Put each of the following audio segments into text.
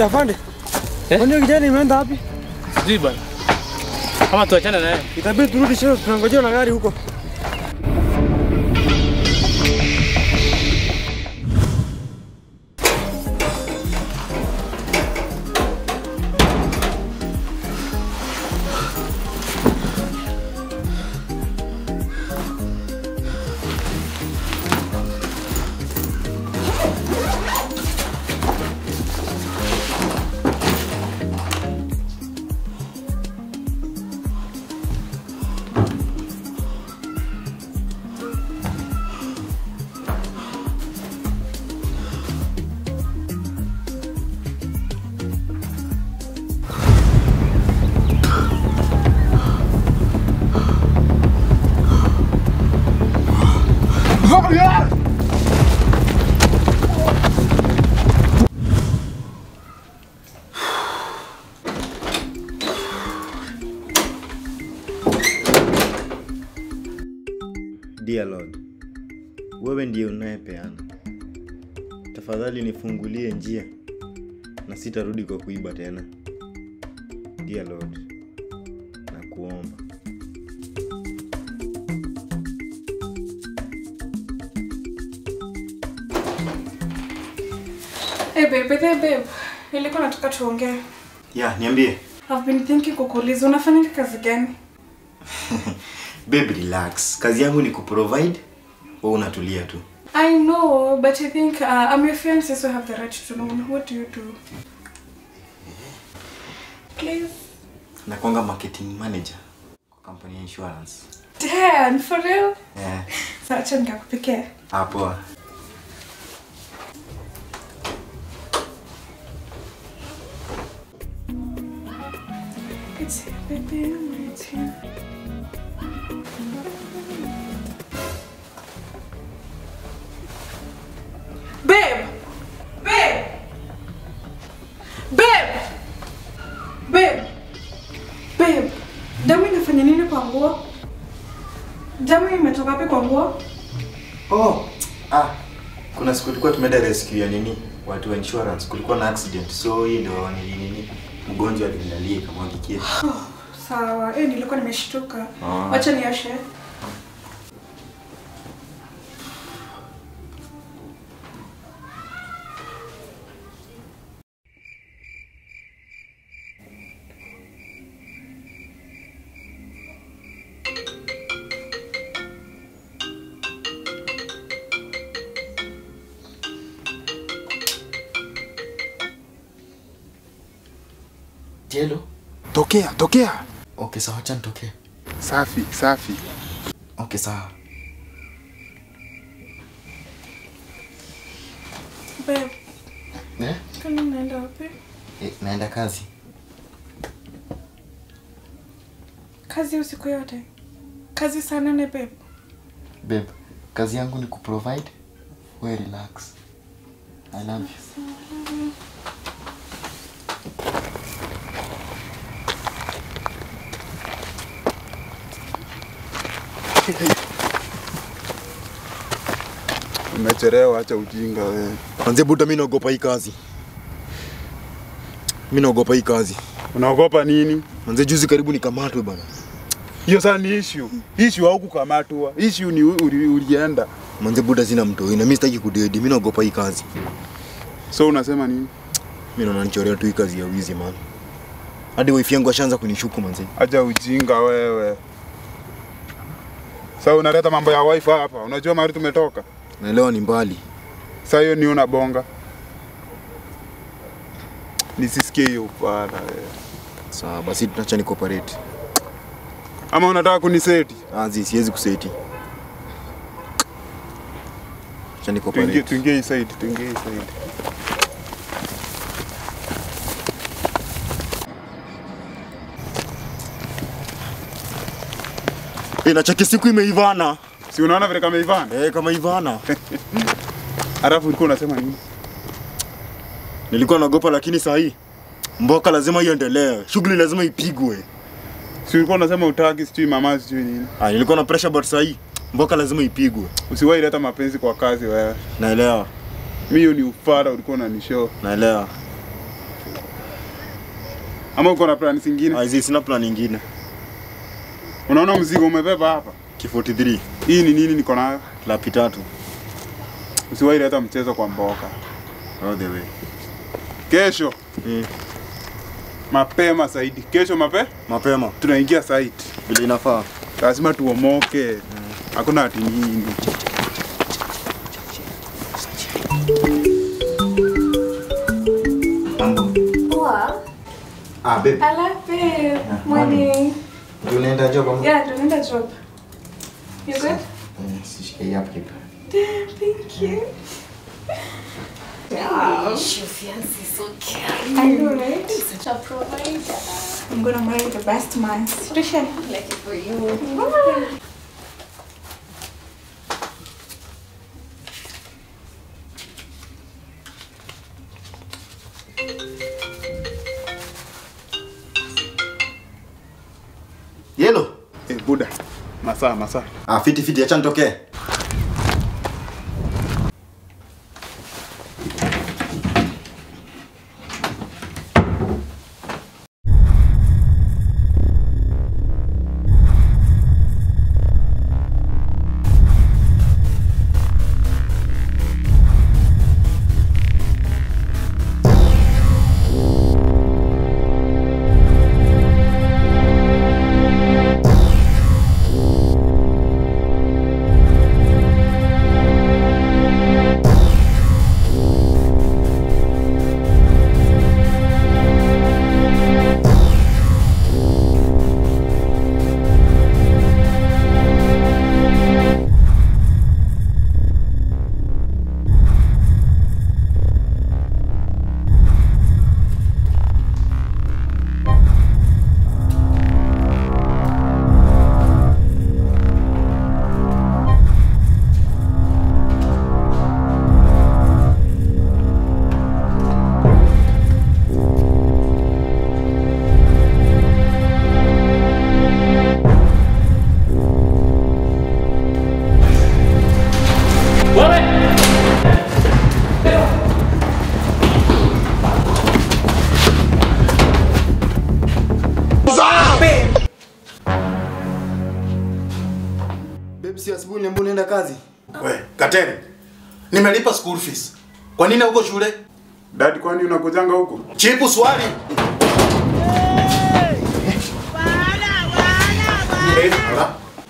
Ya afande. Kwani kijana imeenda wapi? Sijui bana. Kama tuachane naye. Itabidi turudi shule tunangojea na gari huko. Dear Lord, wewe ndiye unayepeana. Tafadhali nifungulie njia na sitarudi kwa kuiba tena. Dear Lord, nakuomba. Babe. Nilikuwa nataka tuongee. Yeah, niambie. I've been thinking kukuuliza unafanya kazi gani? Babe, relax. Kazi yangu ni kuprovide, wewe unatulia tu. I know, but I think I'm your fiancé, so I have the right to know. What do you do? Please. Nakuanga marketing manager kwa company ya insurance. Damn, for real? Yeah. Sasa nikakupikia. Hapo. It's here, baby, it's here. Babe! Damu inafanya nini kwa nguo? Damu imetoka wapi kwa nguo? Oh, kuna siku tulikuwa tumeenda rescue ya nini? Watu wa insurance, kulikuwa na accident. So hii ndio nini? Mgonjwa alinilalia kama kikie. Sawa, nilikuwa nimeshtuka. Acha nioshe. Hello. Tokea. Okay, sawa, acha nitokee. Safi. Okay, sawa. Babe. Eh? Kama unaenda wapi? Naenda kazi. Kazi usiku yote. Kazi sana ne babe. Babe, kazi yangu ni kuprovide. Wewe relax. I love you. Umechelewa, acha ujinga wewe. Anze buta, mimi naogopa hii kazi. Unaogopa nini? Anze juzi karibu nikamatwe bana. Hiyo sana ni issue. Issue au kukamatwa. Issue ni ulienda. Manze buta, sina mtu. Na mimi sitaki kudedi. Mimi naogopa hii kazi. So unasema nini? Mimi naona nichorea tu hii kazi ya wizi man. Hadi wifi yangu ashaanza kunishuku manze. Acha ujinga wewe. Sasa unaleta mambo ya wifi hapa. Unajua mahali tumetoka? Naelewa ni mbali. Sasa hiyo ni unabonga. Nisisikie hiyo bana wewe. Sawa, basi tunaacha ni cooperate. Ama unataka kuniseti? Siwezi kuseti. Acha ni cooperate. Tuingie hii side. Nacheki siku imeivana. Si unaona vile kama Ivana? Kama Ivana. Alafu ulikuwa unasema nini? Nilikuwa naogopa lakini saa hii mboka lazima iendelee. Shughuli lazima ipigwe. Si ulikuwa unasema utaki sijui mama sijui nini? Nilikuwa na pressure but saa hii mboka lazima ipigwe. Usiwahi leta mapenzi kwa kazi wewe. Naelewa. Mimi ni ufara ulikuwa unanishow. Naelewa. Ama uko na plan zingine? Hizi sina plan nyingine. Unaona mzigo umebeba hapa? K43. Hii ni nini niko nayo? Lapi 3. Usiwahi leta mchezo kwa mboka. All the way. Kesho. Mapema zaidi. Kesho mapema. Tunaingia site. Bila inafaa. Lazima tuomoke. Hakuna ati nyingi. Poa. Babe. Hello, babe. Morning. Tunaenda job ama? Yeah, tunaenda job. You good? Sishike hapa kipa. Damn, thank you. Wow. Your fiancé is so caring. I know, right? Such a provider. I'm gonna marry the best man. Trisha. Like it for you. Yellow. Buda. Masaa. Fiti acha nitokee. Si asubuhi niambia unaenda kazi? Kateni. Nimelipa school fees. Kwa nini uko shule? Dad, kwani unakujanga huko? Chipu swali.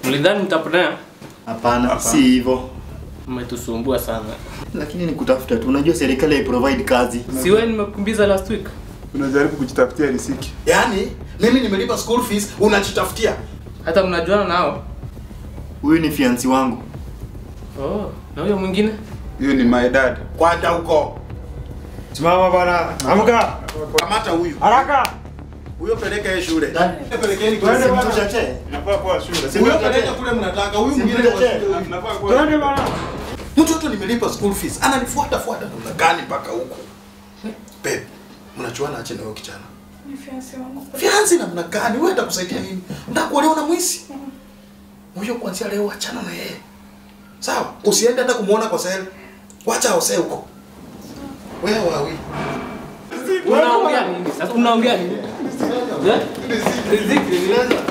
Mlidhani mtapotea? Hapana, si hivyo. Mmetusumbua sana. Lakini ni kutafuta tu. Unajua serikali hai provide kazi. Si wewe nimekukimbiza last week? Unajaribu kujitafutia riziki. Yaani mimi nimelipa school fees unajitafutia. Hata mnajuana nao? Huyu ni fiancé wangu. Oh, na huyo mwingine? Hiyo ni my dad. Kwenda huko. Simama bana. Amka. Kamata huyu. Haraka. Huyo peleka yeye shule. Pelekeni kwa simu chache. Inafaa kuwa shule. Huyo peleka kule mnataka. Huyu mwingine kwa shule. Inafaa kuwa. Twende bana. Mtoto nimelipa school fees. Ananifuata namna gani mpaka huko? Babe, mnachuana ache na huyo kijana. Ni fiancé wangu. Fiancé namna gani? Wewe utakusaidia nini? Unataka kuolewa na mwizi? Huyo kuanzia leo achana na yeye. Sawa? Usiende hata kumuona kwa sehemu. Wacha aosee huko. Wewe wawi. Unaongea nini? Sasa unaongea nini? Riziki.